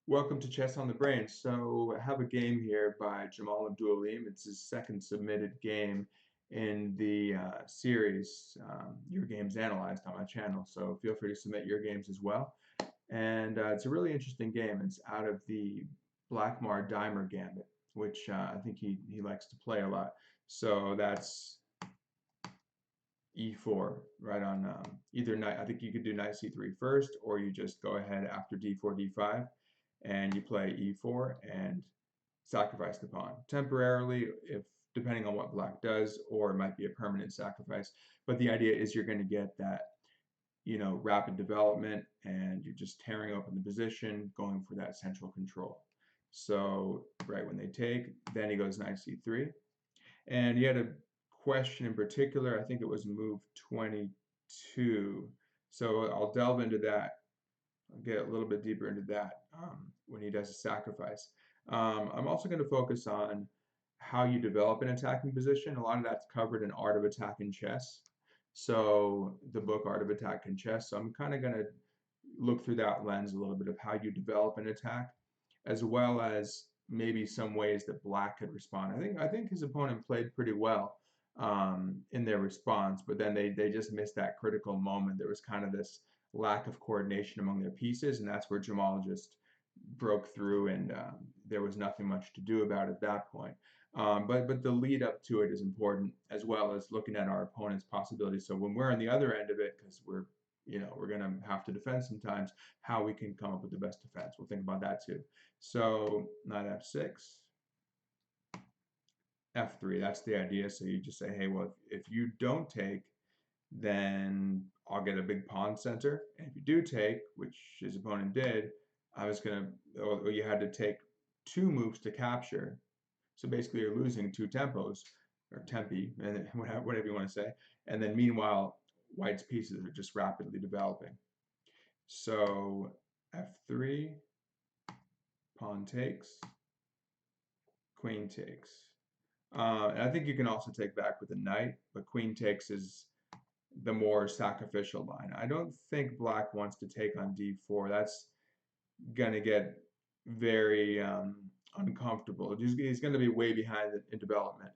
Welcome to Chess on the Brain. So I have a game here by Jamaal Abdul-Alim. It's his second submitted game in the series, Your Games Analyzed on my channel. So feel free to submit your games as well. And it's a really interesting game. It's out of the Blackmar-Diemer Gambit, which I think he likes to play a lot. So that's E4, right on either knight. I think you could do knight C3 first, or you just go ahead after D4, D5, and you play E4 and sacrifice the pawn temporarily, if depending on what black does, or it might be a permanent sacrifice. But the idea is you're going to get that, rapid development, and you're just tearing open the position, going for that central control. So right when they take, then he goes knight C3. And he had a question in particular, I think it was move 22. So I'll delve into that. I'll get a little bit deeper into that when he does a sacrifice. I'm also going to focus on how you develop an attacking position. A lot of that's covered in Art of Attack in Chess. So the book Art of Attack in Chess. So I'm kind of going to look through that lens a little bit of how you develop an attack, as well as maybe some ways that black could respond. I think his opponent played pretty well in their response, but then they just missed that critical moment. There was kind of this lack of coordination among their pieces, and that's where Jamaal just broke through, and there was nothing much to do about it at that point. But the lead up to it is important, as well as looking at our opponent's possibilities. So when we're on the other end of it, because we're going to have to defend sometimes, how we can come up with the best defense. We'll think about that too. So knight f6, f3. That's the idea. So you just say, hey, well, if you don't take, then I'll get a big pawn center. And if you do take, which his opponent did, I was going to, well, you had to take two moves to capture. So basically, you're losing two tempos, or tempi, and whatever you want to say. And then meanwhile, white's pieces are just rapidly developing. So f3, pawn takes, queen takes. And I think you can also take back with a knight, but queen takes is the more sacrificial line. I don't think black wants to take on d4. That's going to get very uncomfortable. He's going to be way behind in development.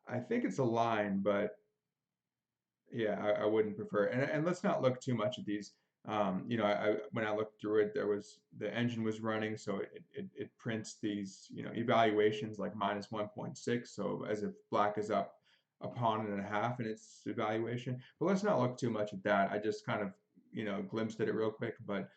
I think it's a line, but yeah, I wouldn't prefer it. And let's not look too much at these. When I looked through it, the engine was running, so it prints these evaluations like -1.6, so as if black is up a pawn and a half in its evaluation. But let's not look too much at that. I just kind of glimpsed at it real quick, but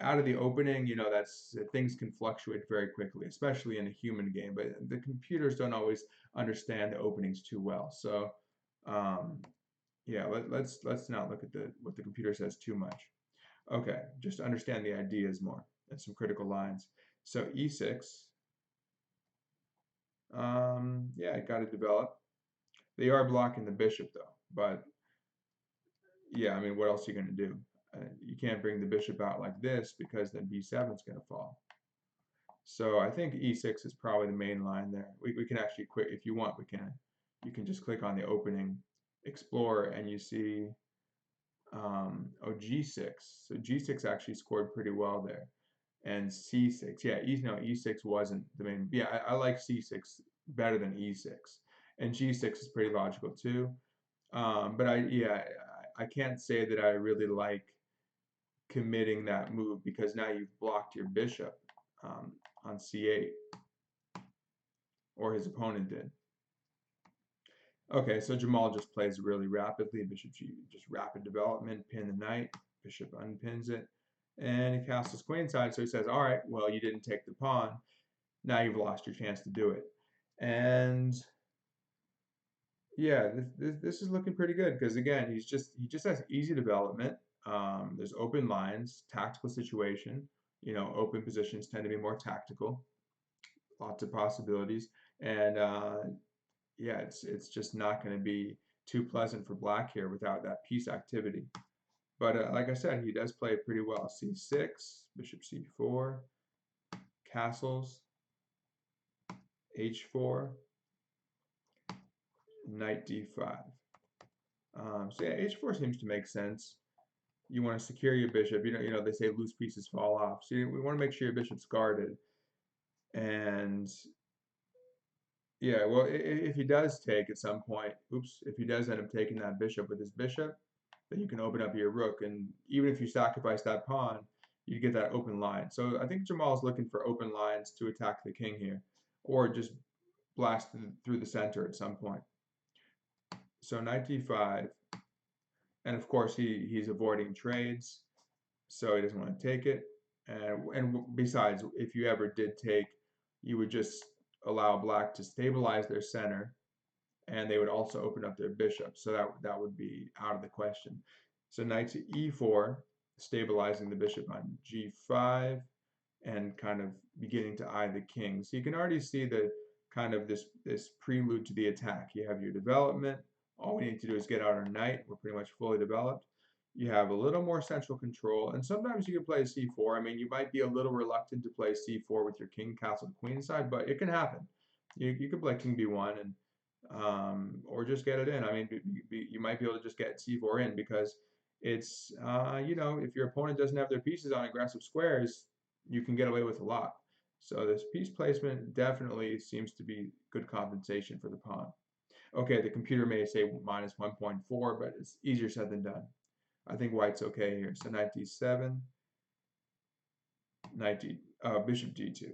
out of the opening, that's things can fluctuate very quickly, especially in a human game. But the computers don't always understand the openings too well, so. Yeah, let's not look at what the computer says too much. Okay, just understand the ideas more and some critical lines. So e6, yeah, it got to develop. They are blocking the bishop though, but yeah, I mean, what else are you going to do? You can't bring the bishop out like this because then b7 is going to fall. So I think e6 is probably the main line there. We can actually quit if you want. You can just click on the opening Explorer and you see g6. So g6 actually scored pretty well there. And c6, yeah, e6 wasn't the main. Yeah, I like c6 better than e6, and g6 is pretty logical too. But I can't say that I really like committing that move because now you've blocked your bishop on c8, or his opponent did. Okay, so Jamaal just plays really rapidly. Bishop g, just rapid development, pin the knight, bishop unpins it, and he castles queenside. So he says, all right, well, you didn't take the pawn. Now you've lost your chance to do it. And yeah, this is looking pretty good because again, he just has easy development. There's open lines, tactical situation. Open positions tend to be more tactical. Lots of possibilities, and yeah, it's just not going to be too pleasant for black here without that piece activity. But like I said, he does play pretty well. c6, bishop c4, castles, h4, knight d5. So yeah, h4 seems to make sense. you want to secure your bishop. They say loose pieces fall off. So we want to make sure your bishop's guarded. And yeah, well, if he does take at some point, oops, if he does end up taking that bishop with his bishop, then you can open up your rook. And even if you sacrifice that pawn, you get that open line. So I think Jamal's looking for open lines to attack the king here, or just blast through the center at some point. So knight d5, and of course he's avoiding trades, so he doesn't want to take it. And besides, if you ever did take, you would just allow black to stabilize their center, and they would also open up their bishop. So that would be out of the question. So knight to e4, stabilizing the bishop on g5, and kind of beginning to eye the king. So you can already see the kind of this prelude to the attack. You have your development. All we need to do is get out our knight. We're pretty much fully developed. You have a little more central control, and sometimes you can play c4. I mean, you might be a little reluctant to play c4 with your king, castle, queen side, but it can happen. You can play king b1 and or just get it in. I mean, you might be able to just get c4 in because it's if your opponent doesn't have their pieces on aggressive squares, you can get away with a lot. So this piece placement definitely seems to be good compensation for the pawn. Okay, the computer may say minus 1.4, but it's easier said than done. I think white's okay here. So knight d7, bishop d2.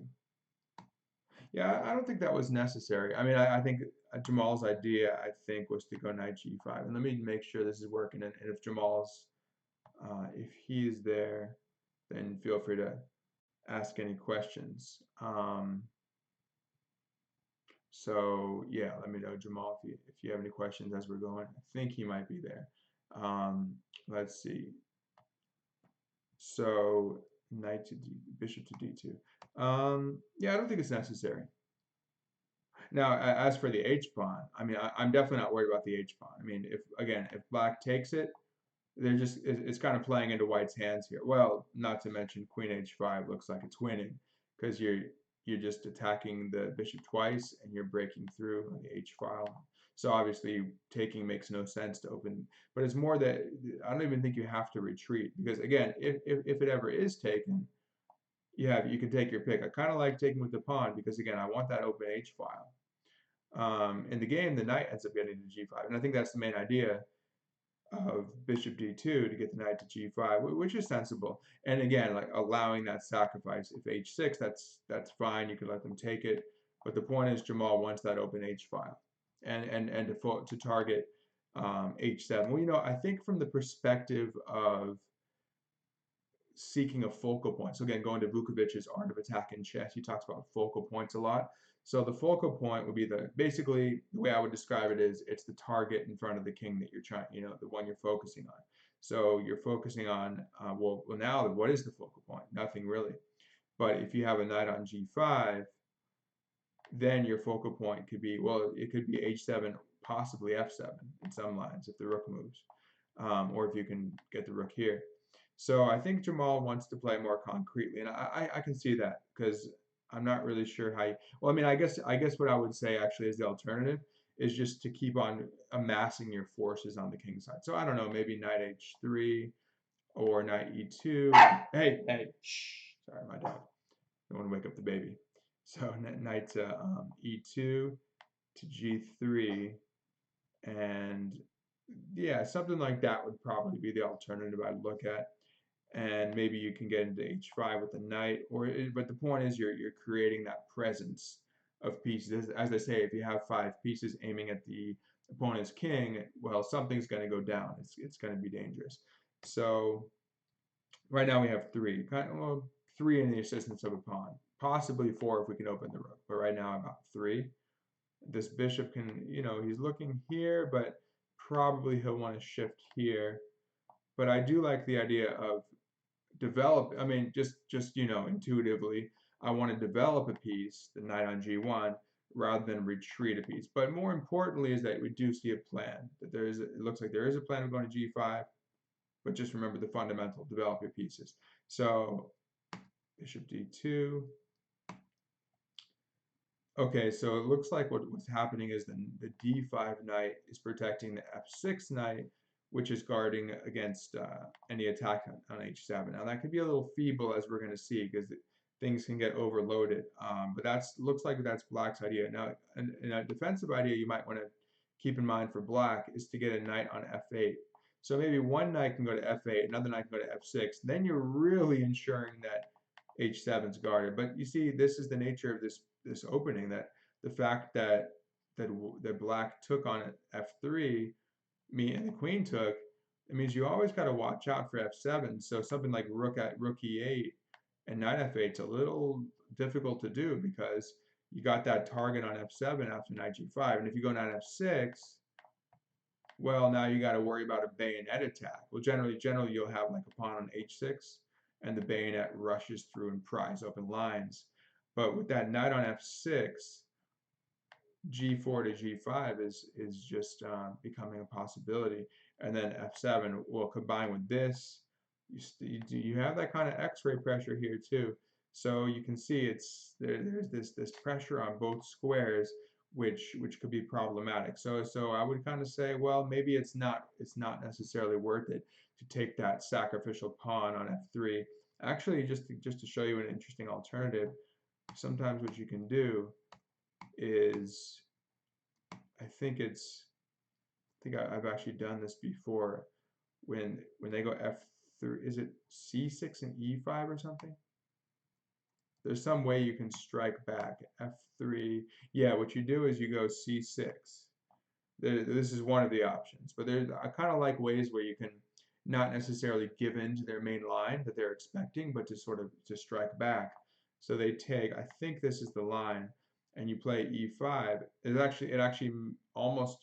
Yeah, I don't think that was necessary. I mean, I think Jamal's idea, I think, was to go knight g5. And let me make sure this is working. And if if he is there, then feel free to ask any questions. So yeah, let me know, Jamal, if you have any questions as we're going. I think he might be there. Let's see. So knight to bishop to d2. Yeah, I don't think it's necessary. Now, as for the h pawn, I mean, I'm definitely not worried about the h pawn. I mean, if black takes it, it's kind of playing into white's hands here. Well, not to mention queen h5 looks like it's winning because you're just attacking the bishop twice and you're breaking through on the h file. So obviously taking makes no sense to open, but it's more that I don't even think you have to retreat because again, if it ever is taken, you can take your pick. I kind of like taking with the pawn because again, I want that open h file. In the game, the knight ends up getting to g5, and I think that's the main idea of bishop d2 to get the knight to g5, which is sensible. And again, like allowing that sacrifice. If h6, that's fine. You can let them take it. But the point is, Jamal wants that open h file, and to target h7. Well, I think from the perspective of seeking a focal point. So again, going to Vukovic's Art of Attack in Chess, he talks about focal points a lot. So the focal point would be basically the way I would describe it is it's the target in front of the king that you're trying, the one you're focusing on. So you're focusing on, well now what is the focal point? Nothing really. But if you have a knight on g5, then your focal point could be, well, it could be h7, possibly f7 in some lines if the rook moves, or if you can get the rook here. So I think Jamal wants to play more concretely, and I can see that because I'm not really sure how well, I mean, I guess what I would say actually is the alternative is just to keep on amassing your forces on the king side. So I don't know, maybe knight h3 or knight e2. Hey, shh, sorry, my dog. Don't want to wake up the baby. So knight e2 to g3, and yeah, something like that would probably be the alternative I'd look at. And maybe you can get into h5 with the knight, but the point is you're creating that presence of pieces. As they say, if you have 5 pieces aiming at the opponent's king, well, something's going to go down. It's going to be dangerous. So right now we have 3, well, 3 in the assistance of a pawn, possibly 4 if we can open the rook. But right now about 3. This bishop can, he's looking here, but probably he'll want to shift here. But I do like the idea of I mean, just intuitively, I want to develop a piece, the knight on g1, rather than retreat a piece. But more importantly is that we do see a plan, that it looks like there is a plan of going to g5, but just remember the fundamental, develop your pieces. So bishop d2. Okay, so it looks like what's happening is the d5 knight is protecting the f6 knight, which is guarding against any attack on h7. Now that could be a little feeble, as we're going to see, because things can get overloaded. But that's looks like that's black's idea. Now, a defensive idea you might want to keep in mind for black is to get a knight on f8. So maybe one knight can go to f8, another knight can go to f6. Then you're really ensuring that h7 is guarded. But you see, this is the nature of this opening, that the fact that black took on f3, and the queen took, it means you always got to watch out for f7. So something like rook e8 and knight f8 is a little difficult to do, because you got that target on f7 after knight g5, and if you go knight f6, well, now you got to worry about a bayonet attack. Well, generally you'll have like a pawn on h6, and the bayonet rushes through and pries open lines. But with that knight on f6, g4 to g5 is just becoming a possibility, and then f7 will combine with this. You have that kind of X-ray pressure here too, so you can see there's this pressure on both squares, which could be problematic. So I would kind of say, well, maybe it's not necessarily worth it to take that sacrificial pawn on f3. Actually, just to show you an interesting alternative, sometimes what you can do is, I think I've actually done this before, when they go f3, is it c6 and e5 or something? There's some way you can strike back. f3, yeah, what you do is you go c6. This is one of the options, but I kind of like ways where you can not necessarily give in to their main line that they're expecting, but to strike back. So they take, I think this is the line, and you play e5. It actually almost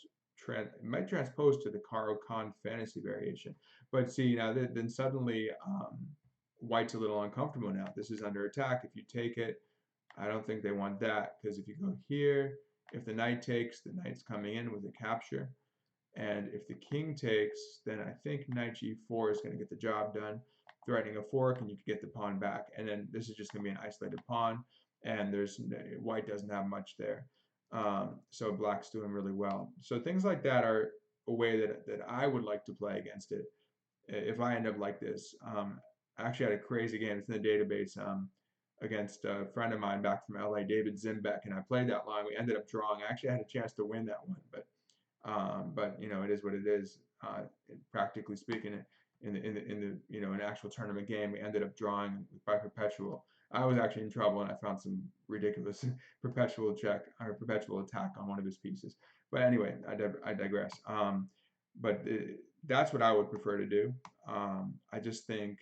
it might transpose to the Caro-Kann fantasy variation. But see, now then suddenly white's a little uncomfortable now. This is under attack. If you take it, I don't think they want that, because if you go here, if the knight takes, the knight's coming in with a capture. And if the king takes, then I think knight g4 is going to get the job done, threatening a fork, and you can get the pawn back. And then this is just going to be an isolated pawn, and white doesn't have much there. So black's doing really well. So things like that are a way that I would like to play against it if I end up like this. I actually had a crazy game. It's in the database, against a friend of mine back from LA, David Zimbeck, and I played that line. We ended up drawing. I actually had a chance to win that one, but you know, it is what it is. Practically speaking, in an actual tournament game, we ended up drawing by perpetual. I was actually in trouble, and I found some ridiculous perpetual check or perpetual attack on one of his pieces. But anyway, I digress. That's what I would prefer to do. I just think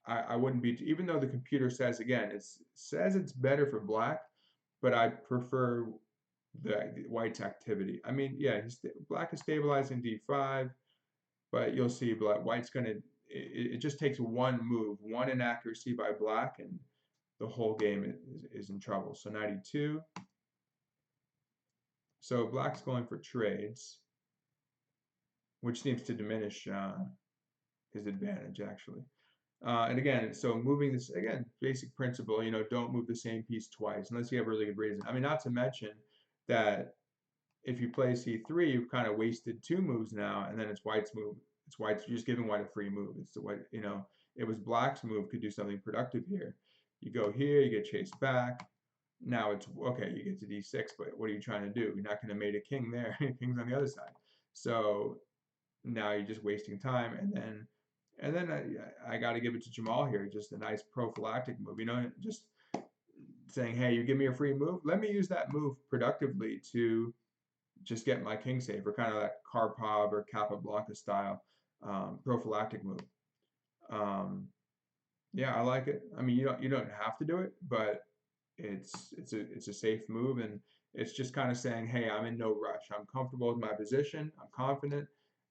I wouldn't be, even though the computer says, again, it says it's better for black, but I prefer the white's activity. I mean, yeah, black is stabilizing d5, but you'll see white's gonna, it just takes one move, one inaccuracy by black, and the whole game is in trouble. So 92. So black's going for trades, which seems to diminish his advantage, actually. And again, so moving this, again, basic principle, don't move the same piece twice unless you have a really good reason. I mean, not to mention that if you play c3, you've kind of wasted two moves now, and then it's white's move. You're just giving white a free move. It's the white, it was black's move could do something productive here. You go here, you get chased back. Now it's, okay, you get to d6, but what are you trying to do? You're not going to mate a king there. King's on the other side. So now you're just wasting time, and then I got to give it to Jamal here. Just a nice prophylactic move, just saying, hey, you give me a free move, let me use that move productively to just get my king safe, or kind of that Karpov or Capablanca style prophylactic move. Yeah, I like it. I mean, you don't have to do it, but it's a safe move, and it's just kind of saying, hey, I'm in no rush. I'm comfortable with my position. I'm confident.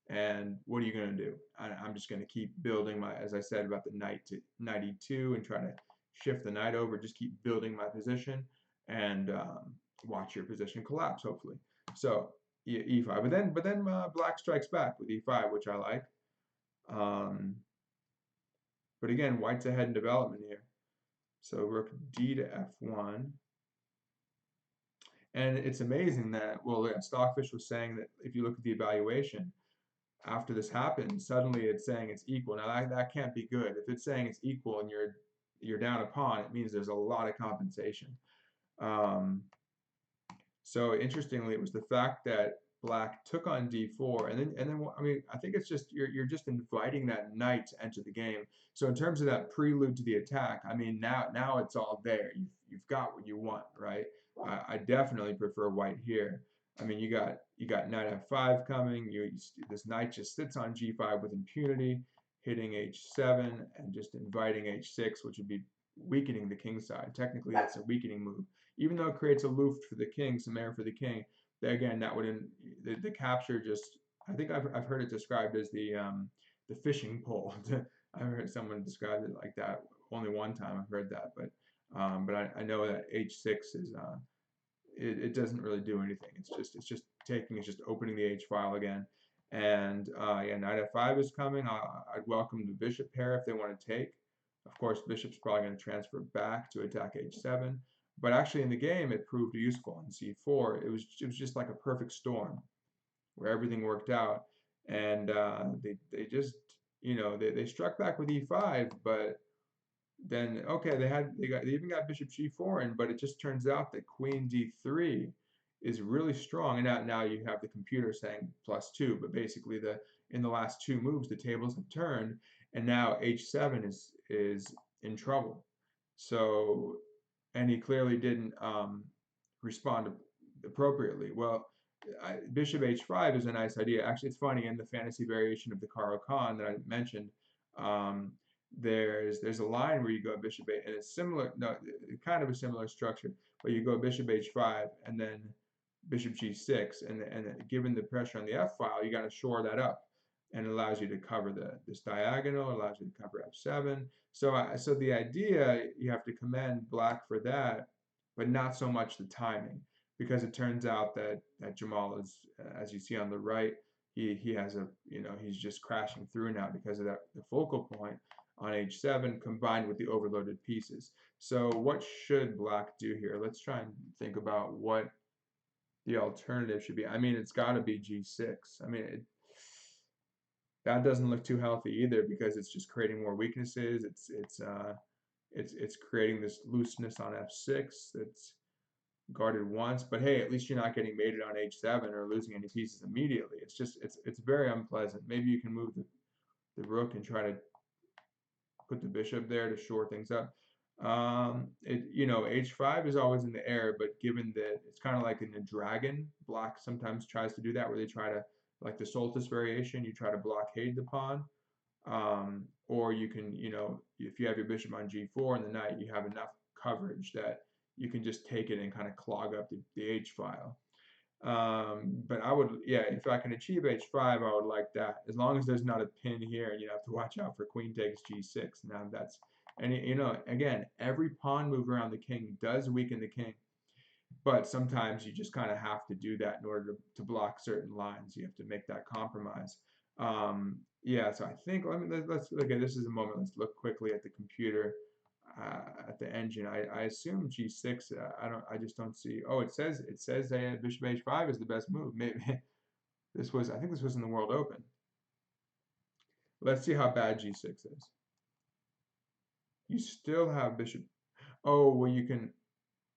And what are you going to do? I'm just going to keep building as I said about the knight to knight e2, and try to shift the knight over. Just keep building my position, and watch your position collapse, hopefully. So e5, but then black strikes back with e5, which I like. But again, white's ahead in development here. So rook d to f1. And it's amazing that, well, yeah, Stockfish was saying that if you look at the evaluation, after this happens, suddenly it's saying it's equal. Now that can't be good. If it's saying it's equal and you're down a pawn, it means there's a lot of compensation. Um, so interestingly, it was the fact that black took on d4, and then I mean I think it's just you're just inviting that knight to enter the game. So in terms of that prelude to the attack, I mean now it's all there. You've got what you want, right? I definitely prefer white here. I mean you got knight f5 coming. This knight just sits on g5 with impunity, hitting h7 and just inviting h6, which would be weakening the king side. Technically, that's a weakening move even though it creates a luft for the king, some air for the king. Again, that would the capture just. I think I've heard it described as the fishing pole. I've heard someone describe it like that. Only one time I've heard that, but I know that h6 is it doesn't really do anything. It's just opening the h file again. And yeah, knight f5 is coming. I'd welcome the bishop pair if they want to take. Of course, bishop's probably going to transfer back to attack h7. But actually, in the game, it proved useful in c4. It was just like a perfect storm where everything worked out, and they just they struck back with e5, but then okay they even got bishop g4 in, but it just turns out that queen d3 is really strong, and now you have the computer saying +2, but basically in the last two moves the tables have turned, and now h7 is in trouble. So and he clearly didn't respond appropriately. Well, bishop h5 is a nice idea. Actually, it's funny, in the fantasy variation of the Karo Khan that I mentioned, um, there's a line where you go bishop 8, and it's similar, no, kind of a similar structure, but you go bishop h5 and then bishop g6, and given the pressure on the f file, you got to shore that up, and it allows you to cover this diagonal, allows you to cover f7. So the idea, you have to commend black for that, but not so much the timing, because it turns out that Jamaal is, as you see on the right, he has he's just crashing through now because of that the focal point on h7 combined with the overloaded pieces. So what should black do here? Let's try and think about what the alternative should be. I mean, it's got to be g6. I mean, that doesn't look too healthy either, because it's just creating more weaknesses. It's creating this looseness on f6 that's guarded once, but hey, at least you're not getting mated on h7 or losing any pieces immediately. It's very unpleasant. Maybe you can move the rook and try to put the bishop there to shore things up. H5 is always in the air, but given that it's kind of like in the dragon, black sometimes tries to do that, where they try to, like the Solstice variation, you try to blockade the pawn. Or you can, if you have your bishop on g4 and the knight, you have enough coverage that you can just take it and kind of clog up the h file. But I would, yeah, if I can achieve h5, I would like that, as long as there's not a pin here and you have to watch out for queen takes g6. Now that's, and again, every pawn move around the king does weaken the king, but sometimes you just kind of have to do that in order to block certain lines. You have to make that compromise. Yeah, so I think let's look at this as a moment. Let's look quickly at the computer, at the engine. I assume g6. I just don't see. Oh, it says bishop h5 is the best move. Maybe I think this was in the World Open. Let's see how bad g6 is. You still have bishop. Oh, well, you can.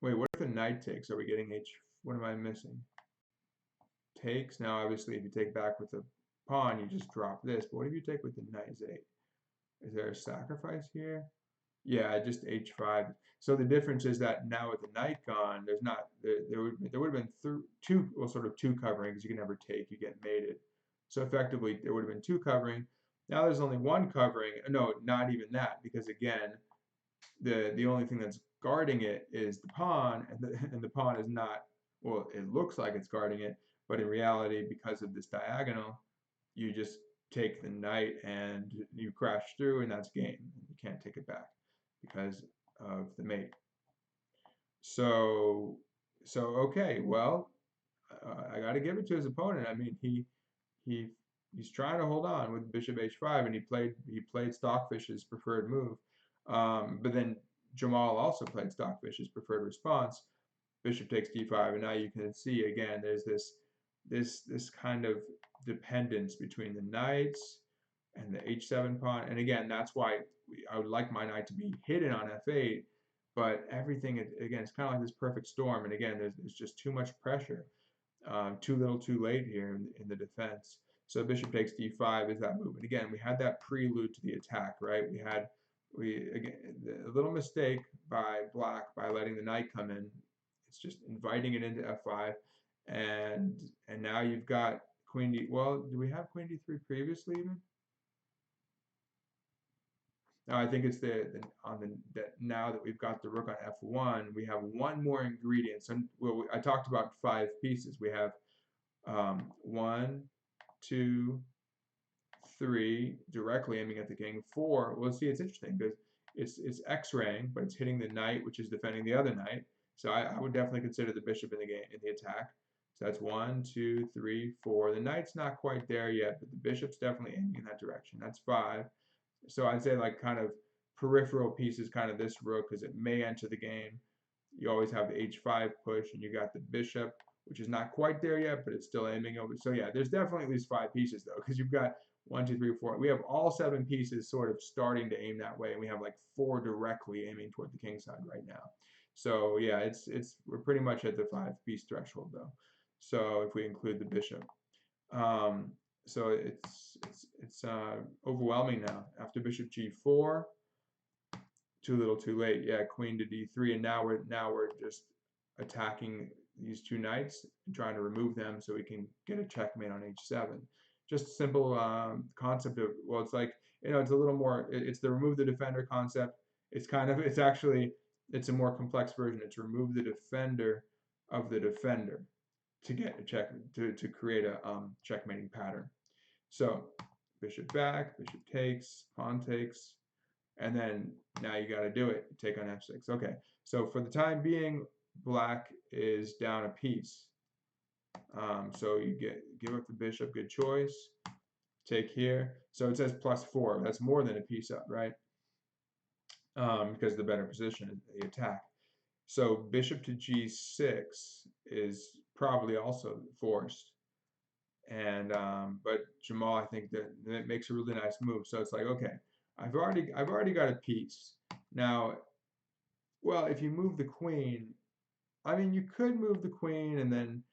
Wait, what if the knight takes? Are we getting h? What am I missing? Takes. Now, obviously, if you take back with the pawn, you just drop this. But what if you take with the knight? Is there a sacrifice here? Yeah, just h5. So the difference is that now with the knight gone, there's not there would have been two coverings. You can never take. You get mated. So effectively, there would have been two covering. Now there's only one covering. No, not even that, because again, the only thing that's guarding it is the pawn, and the pawn is not. Well, it looks like it's guarding it, but in reality, because of this diagonal, you just take the knight and you crash through, and that's game. You can't take it back because of the mate. So okay, well, I got to give it to his opponent. I mean, he's trying to hold on with bishop h5, and he played Stockfish's preferred move. But then Jamaal also played Stockfish's preferred response. Bishop takes d5, and now you can see again there's this kind of dependence between the knights and the h7 pawn. And again, that's why I would like my knight to be hidden on f8, but everything, again, it's kind of like this perfect storm. And again, there's just too much pressure. Too little too late here in the defense. So bishop takes d5 is that move. And again, we had that prelude to the attack, right? Again, a little mistake by black by letting the knight come in. It's just inviting it into f5. And now you've got queen d. Well, do we have queen d3 previously even? No, I think it's that now that we've got the rook on f1, we have one more ingredient. So, well, I talked about 5 pieces. We have 1, 2, 3 directly aiming at the king. 4. Well, see, it's interesting because it's X-raying, but it's hitting the knight, which is defending the other knight. So I would definitely consider the bishop in the game in the attack. So that's 1, 2, 3, 4. The knight's not quite there yet, but the bishop's definitely aiming in that direction. That's 5. So I'd say like kind of peripheral pieces, kind of this rook, because it may enter the game. You always have the h5 push, and you got the bishop, which is not quite there yet, but it's still aiming over. So yeah, there's definitely at least 5 pieces though, because you've got 1, 2, 3, 4. We have all 7 pieces sort of starting to aim that way, and we have like 4 directly aiming toward the king side right now. So yeah, we're pretty much at the 5-piece threshold though. So if we include the bishop, so it's overwhelming now. After bishop g4, too little, too late. Yeah, queen to d3, and now we're just attacking these 2 knights and trying to remove them so we can get a checkmate on h7. Just a simple concept of, well, it's like, it's a little more. It's the remove the defender concept. It's a more complex version. It's remove the defender of the defender to get a check to create a checkmating pattern. So bishop back, bishop takes, pawn takes. And then now you got to do it. Take on f6. Okay. So for the time being, black is down a piece. So you give up the bishop. Good choice. Take here. So it says +4. That's more than a piece up, right? Because the better position is the attack. So bishop to g6 is probably also forced. And but Jamaal, I think that makes a really nice move. So it's like, okay, I've already got a piece. Now, well, if you move the queen, I mean, you could move the queen and then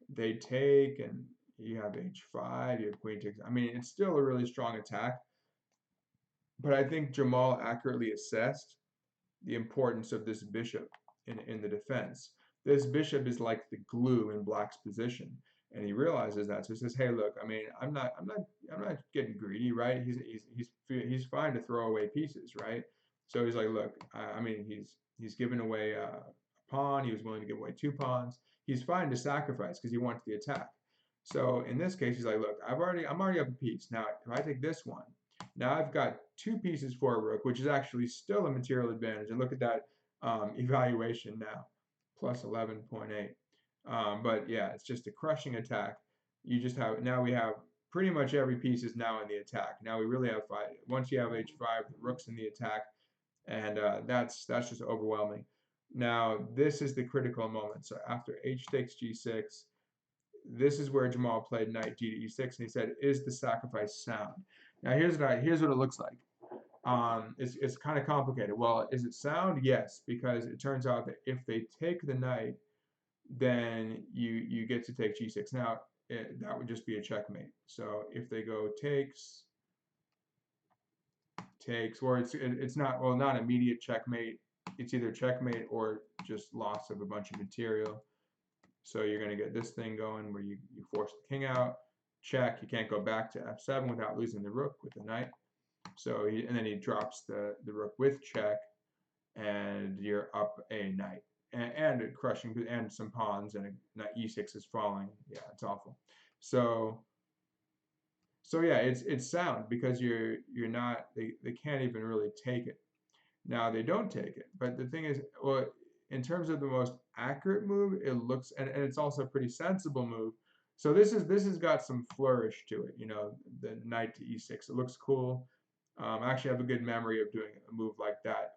they take, and you have h5, you have queen takes. I mean, it's still a really strong attack. But I think Jamaal accurately assessed the importance of this bishop in the defense. This bishop is like the glue in black's position, and he realizes that. So he says, "Hey, look, I mean, I'm not getting greedy, right? He's fine to throw away pieces, right? So he's like, look, I mean, he's given away a pawn. He was willing to give away 2 pawns. He's fine to sacrifice because he wants the attack. So in this case, he's like, look, I'm already up a piece. Now, if I take this one, now I've got 2 pieces for a rook, which is actually still a material advantage. And look at that evaluation now, plus 11.8. But yeah, it's just a crushing attack. Now we have pretty much every piece is now in the attack. Now we really have 5. Once you have h5, the rook's in the attack, and that's just overwhelming. Now this is the critical moment. So after h takes g6, this is where Jamaal played knight d to e6, and he said, "Is the sacrifice sound?" Now here's what it looks like. It's kind of complicated. Well, is it sound? Yes, because it turns out that if they take the knight, then you get to take g6. Now that would just be a checkmate. So if they go takes, or it's not, well, not immediate checkmate. It's either checkmate or just loss of a bunch of material. So you're going to get this thing going where you force the king out, check. You can't go back to f7 without losing the rook with the knight. So and then he drops the rook with check, and you're up a knight and crushing and some pawns, and knight e6 is falling. Yeah, it's awful. So yeah, it's sound because you're not, they can't even really take it. Now they don't take it, but the thing is, well, in terms of the most accurate move, it looks, and it's also a pretty sensible move. So this has got some flourish to it, the knight to e6. It looks cool. I actually have a good memory of doing a move like that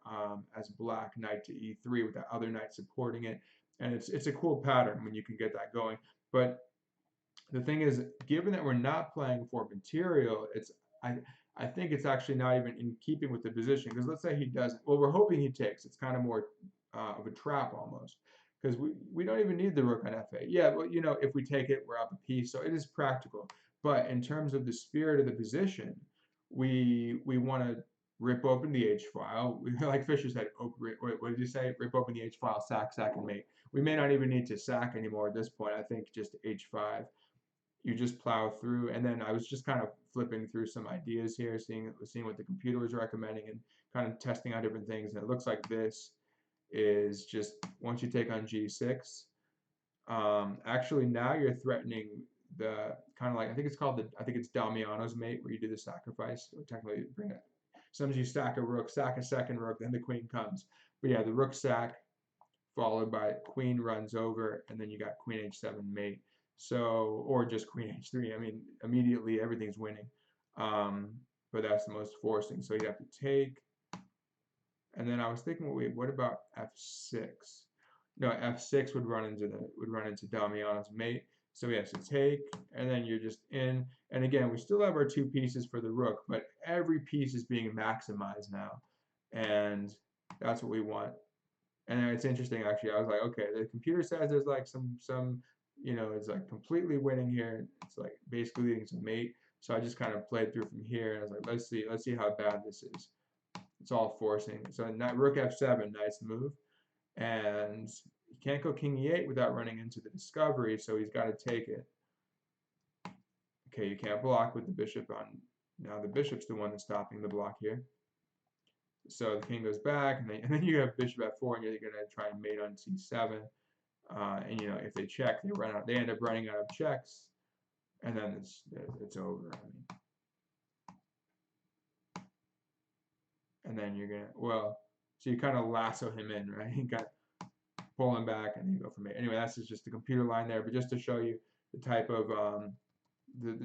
as black, knight to e3 with that other knight supporting it, and it's a cool pattern when you can get that going. But The thing is, given that we're not playing for material, I I think it's actually not even in keeping with the position. Because let's say he doesn't. Well, we're hoping he takes. It's kind of more of a trap almost. Because we don't even need the rook on f8. Yeah, well, if we take it, we're up a piece. So it is practical. But in terms of the spirit of the position, we want to rip open the H file. Like Fisher said, what did you say? Rip open the H file, sack, and mate. We may not even need to sack anymore at this point. I think just H5, you just plow through. And then I was just kind of flipping through some ideas here, seeing what the computer was recommending and kind of testing out different things. And it looks like this is just once you take on G6, actually now you're threatening the kind of like, I think it's Damiano's mate, where you do the sacrifice, or technically bring it. Sometimes you stack a rook, sack a second rook, then the queen comes. But yeah, the rook sack followed by queen runs over, and then you got queen h7 mate. So, or just queen h3. I mean, immediately everything's winning. Um, but that's the most forcing. So you have to take. And then I was thinking, wait, what about f6? No, f6 would run into Damiano's mate. So we have to take, and then you're just in. And again, we still have our two pieces for the rook, but every piece is being maximized now, and that's what we want. And it's interesting, actually. I was like, okay, the computer says there's like some it's like completely winning here. It's like basically leading to mate. So I just kind of played through from here, and I was like, let's see how bad this is. It's all forcing. So rook f7, nice move, and you can't go king e8 without running into the discovery. So he's got to take it. Okay, you can't block with the bishop on. Now the bishop's the one that's stopping the block here. So the king goes back, and then you have bishop f4, and you're going to try and mate on c7. And if they check, they end up running out of checks, and then it's over. I mean, and then you're gonna so you kind of lasso him in, right? You got pull him back, and you go from it. Anyway, that's just the computer line there, but just to show you the type of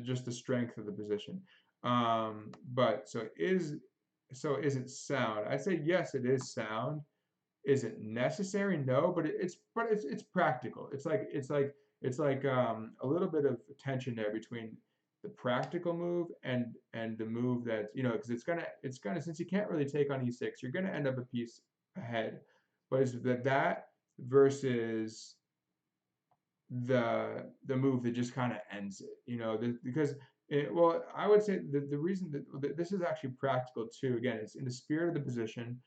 just the strength of the position. But so is it sound? I'd say yes, it is sound. Is it necessary? No, but it's practical. It's like a little bit of tension there between the practical move and the move that because it's gonna since you can't really take on e6, you're gonna end up a piece ahead. But it's that versus the move that just kind of ends it, because I would say the reason that this is actually practical too, again, it's in the spirit of the position,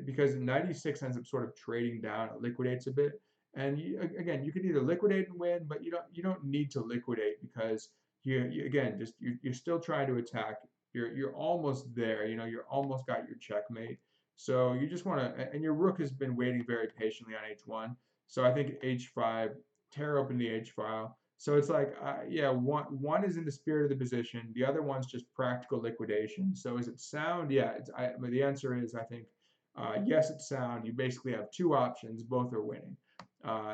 because knight e6 ends up sort of trading down, it liquidates a bit, and again, you could either liquidate and win, but you don't need to liquidate, because you again, just you're still trying to attack, you're almost there, you're almost got your checkmate. So you just want to, and your rook has been waiting very patiently on h1. So I think h5, tear open the H file. So it's like, yeah, one is in the spirit of the position. The other one's just practical liquidation. So is it sound? Yeah, but the answer is, I think, yes, it's sound. You basically have two options. Both are winning.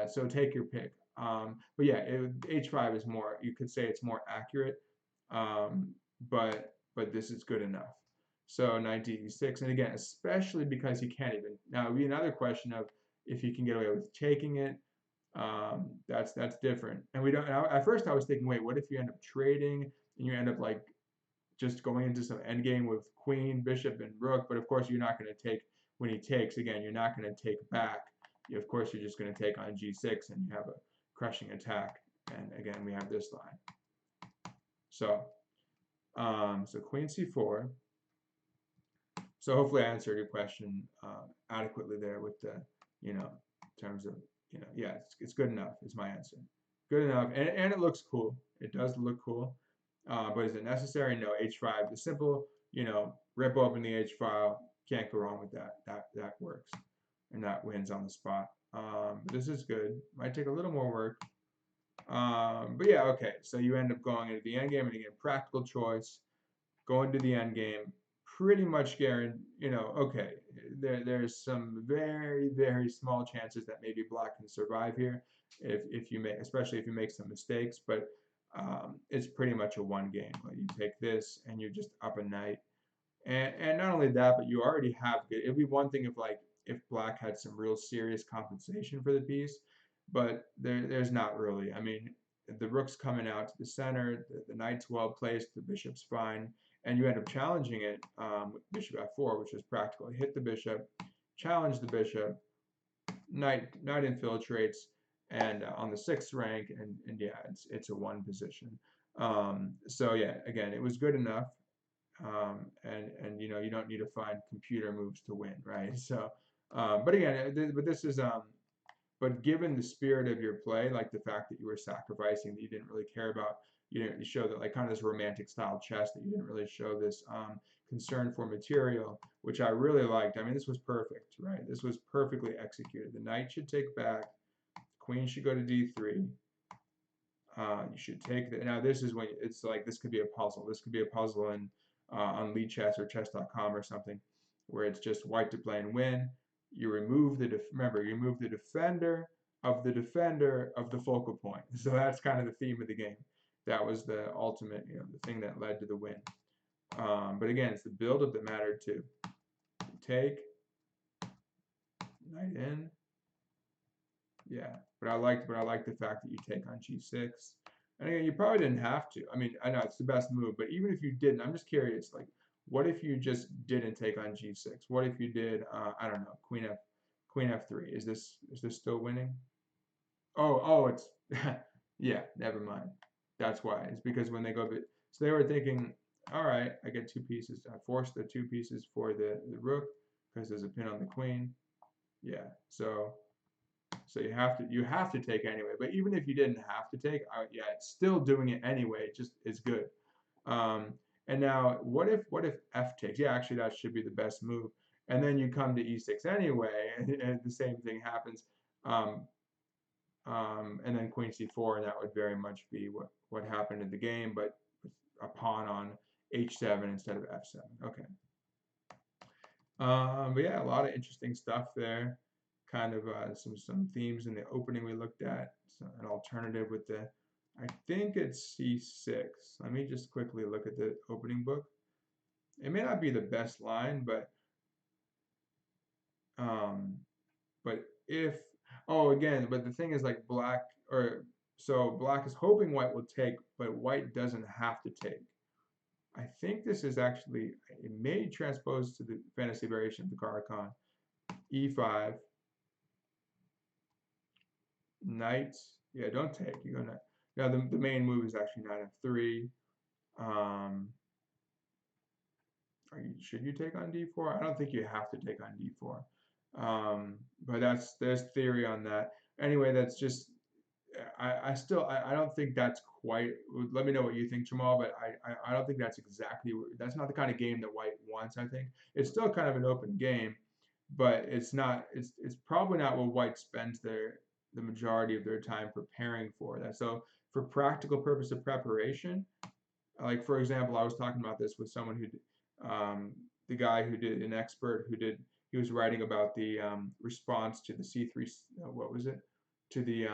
So take your pick. But yeah, H5 is more, you could say it's more accurate. But this is good enough. So knight d6, and again, especially because he can't even. Now, it would be another question of if he can get away with taking it. That's different. And we don't. At first, I was thinking, wait, what if you end up trading and you end up like just going into some endgame with queen, bishop, and rook? But of course, you're not going to take when he takes. Again, you're not going to take back. Of course, you're just going to take on g6, and you have a crushing attack. And again, we have this line. So, so queen c4. So hopefully, I answered your question adequately there with the, in terms of. Yeah, it's good enough is my answer. Good enough, and it looks cool. It does look cool. But is it necessary? No. H5, the simple, rip open the H file. Can't go wrong with that. That works, and that wins on the spot. But this is good. Might take a little more work. But yeah, okay. So you end up going into the endgame, and again, practical choice. Going to the endgame. Pretty much guaranteed, okay, there's some very, very small chances that maybe black can survive here if you make, especially if you make some mistakes, but it's pretty much a one game. Like you take this and you're just up a knight, and not only that, but you already have good. It'd be one thing if black had some real serious compensation for the piece, but there's not really. I mean, the rook's coming out to the center, the knight's well placed, the bishop's fine, and you end up challenging it with bishop f4, which is practical. Hit the bishop, challenge the bishop, knight infiltrates, and on the 6th rank, and yeah, it's a 1 position. So yeah, again, it was good enough, and you know, you don't need to find computer moves to win, right? So, but again, but this is but given the spirit of your play, like the fact that you were sacrificing, that you didn't really care about, you didn't show that, like, kind of this romantic style chess, that you didn't really show this concern for material, which I really liked. I mean, this was perfect, right? This was perfectly executed. The knight should take back, queen should go to d3. You should take the, now this is when it's like, this could be a puzzle. This could be a puzzle in on Lead Chess or chess.com or something, where it's just white to play and win. You remove the remember, you remove the defender of the focal point. So that's kind of the theme of the game. That was the ultimate, you know, the thing that led to the win. But again, it's the build-up that mattered too. Take, knight in. Yeah, but I liked the fact that you take on g6. And again, you probably didn't have to. I mean, I know it's the best move, but even if you didn't, I'm just curious, like, what if you just didn't take on g6? What if you did, I don't know, queen f3? Is this still winning? Oh, it's yeah, never mind. That's why. It's because when they go, so they were thinking, all right, I get 2 pieces. I force the 2 pieces for the rook because there's a pin on the queen. Yeah, so you have to take anyway. But even if you didn't have to take, yeah, it's still doing it anyway. It just is good. And now, what if f takes? Yeah, actually, that should be the best move. And then you come to e6 anyway, and the same thing happens. And then queen c4, and that would very much be what happened in the game, but a pawn on h7 instead of f7. Okay. But yeah, a lot of interesting stuff there. Kind of some themes in the opening we looked at. So an alternative with the, I think it's c6. Let me just quickly look at the opening book. It may not be the best line, but if, oh, again, but the thing is, like, black, or so black is hoping white will take, but white doesn't have to take. I think this is actually, it may transpose to the fantasy variation of the Caro-Kann. e5, knight, yeah, don't take, you go knight. Now the main move is actually knight f3. Should you take on d4? I don't think you have to take on d4. But there's theory on that. Anyway, that's just, I don't think that's quite, let me know what you think, Jamal, but I don't think that's exactly, that's not the kind of game that white wants. I think it's still kind of an open game, but it's probably not what white spends the majority of their time preparing for that. So for practical purpose of preparation, like, for example, I was talking about this with someone who, the guy who did, an expert who did, he was writing about the response to the c3, what was it? To the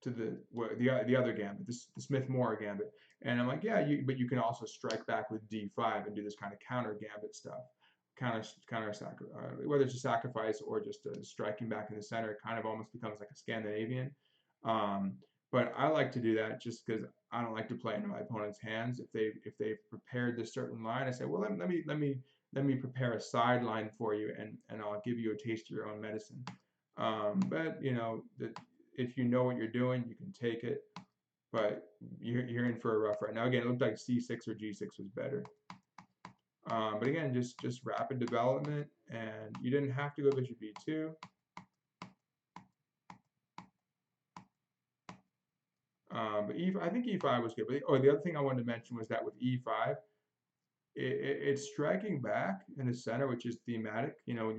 the other gambit, the Smith-Morra gambit, and I'm like, yeah, but you can also strike back with d5 and do this kind of counter gambit stuff, whether it's a sacrifice or just striking back in the center. It kind of almost becomes like a Scandinavian. But I like to do that just because I don't like to play into my opponent's hands. If they've prepared this certain line, I say, well, let me prepare a sideline for you, and I'll give you a taste of your own medicine. But you know, if you know what you're doing, you can take it. But you're in for a rough ride. Now again, it looked like c6 or g6 was better. But again, just rapid development, and you didn't have to go bishop e2. But I think e5 was good. But the other thing I wanted to mention was that with e5, it's striking back in the center, which is thematic. You know,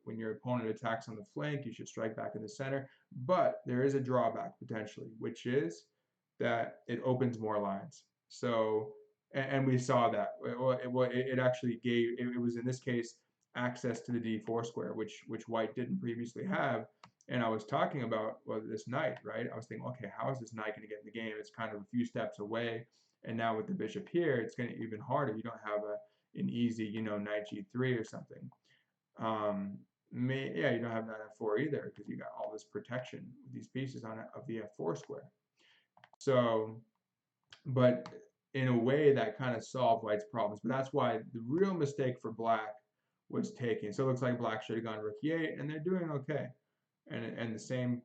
when your opponent attacks on the flank, you should strike back in the center. But there is a drawback potentially, which is that it opens more lines. So, and we saw that. It actually gave, it was in this case access to the d4 square, which white didn't previously have. And I was talking about, well, this knight, right? I was thinking, okay, how is this knight going to get in the game? It's kind of a few steps away. And now with the bishop here, it's going to be even harder. You don't have an easy, you know, knight g3 or something. Yeah, you don't have knight f4 either, because you got all this protection with these pieces of the f4 square. So, but in a way that kind of solved white's problems. But that's why the real mistake for black was taking. So it looks like black should have gone rook e8, and they're doing okay. And the same,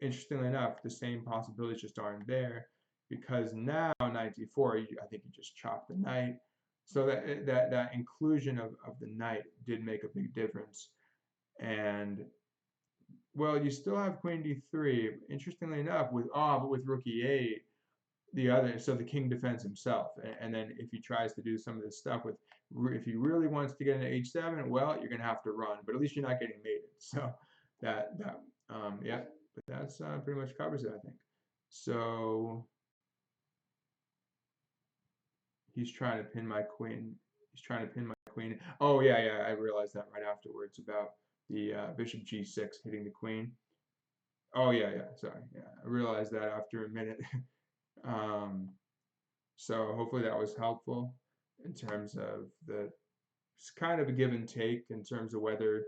interestingly enough, the same possibilities just aren't there, because now knight d4, I think you just chop the knight. So that inclusion of the knight did make a big difference. And well, you still have queen d3. Interestingly enough, but with rook e8, the other, so the king defends himself, and then if he tries to do some of this stuff with, if he really wants to get into h7, well, you're gonna have to run, but at least you're not getting mated. So yeah, but that's pretty much covers it, I think. So he's trying to pin my queen. He's trying to pin my queen. Oh yeah, I realized that right afterwards about the bishop g6 hitting the queen. Oh yeah, sorry, yeah, I realized that after a minute. um, So hopefully that was helpful in terms of it's kind of a give and take in terms of whether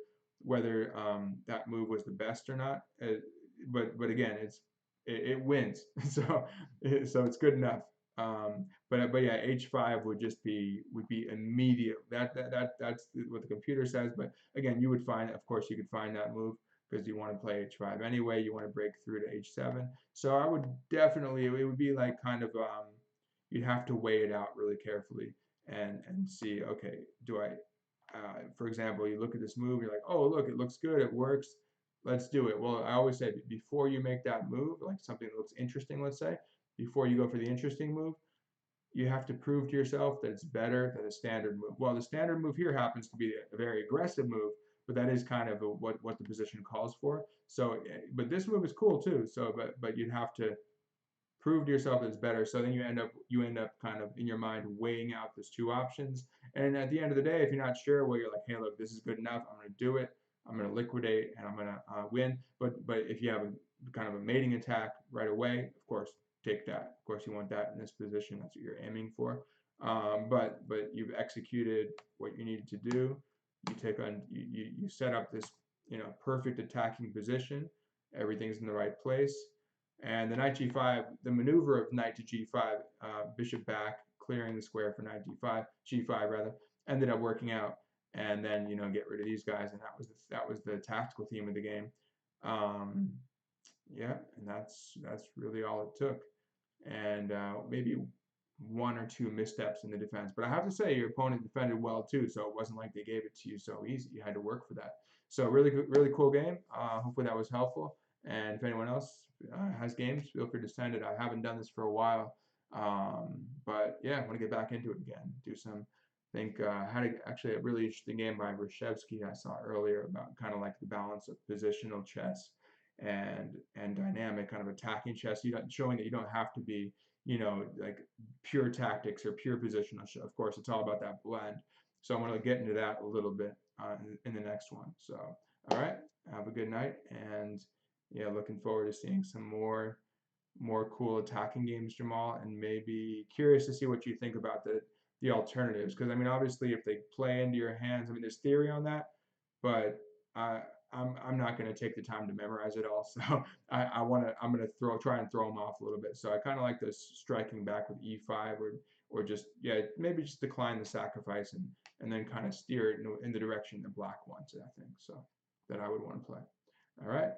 that move was the best or not. But again, it wins, so it's good enough. But yeah, h5 would be immediate. That's what the computer says. But again, you would find, of course, you could find that move because you want to play h5 anyway. You want to break through to h7. So I would definitely, it would be like kind of you'd have to weigh it out really carefully and see, okay, do I for example, you look at this move, you're like, oh, look, it looks good, it works, let's do it. Well, I always say before you make that move, like something that looks interesting, let's say, before you go for the interesting move, you have to prove to yourself that it's better than the standard move. Well, the standard move here happens to be a very aggressive move, but that is kind of what the position calls for. So, but this move is cool too. So, but you'd have to prove to yourself that it's better. So then you end up kind of in your mind weighing out those two options. And at the end of the day, if you're not sure, well, you're like, hey, look, this is good enough. I'm going to do it. I'm going to liquidate and I'm going to win. But if you have a kind of a mating attack right away, of course, take that. Of course, you want that in this position. That's what you're aiming for. But you've executed what you needed to do. You take on you set up this perfect attacking position. Everything's in the right place. And the knight g5, the maneuver of knight to g5, bishop back, clearing the square for knight d5, g5 rather, ended up working out. And then get rid of these guys, and that was the tactical theme of the game. Yeah, and that's really all it took. And maybe one or two missteps in the defense, but I have to say your opponent defended well too. So it wasn't like they gave it to you so easy. You had to work for that. So really cool game. Hopefully that was helpful. And if anyone else has games, feel free to send it. I haven't done this for a while, but yeah, I want to get back into it again. Do some. I think had actually a really interesting game by Reshevsky I saw earlier about kind of like the balance of positional chess and dynamic kind of attacking chess. Showing that you don't have to be like pure tactics or pure positional. Of course, it's all about that blend. So I'm going to get into that a little bit in the next one. So all right, have a good night, and yeah, looking forward to seeing some more cool attacking games, Jamaal, and maybe curious to see what you think about the alternatives. Because I mean, obviously, if they play into your hands, I mean, there's theory on that, but I'm not going to take the time to memorize it all. So I'm going to try and throw them off a little bit. So I kind of like this striking back with e5 or just maybe just decline the sacrifice and then kind of steer it in the direction the black wants it, I think. So that I would want to play. All right.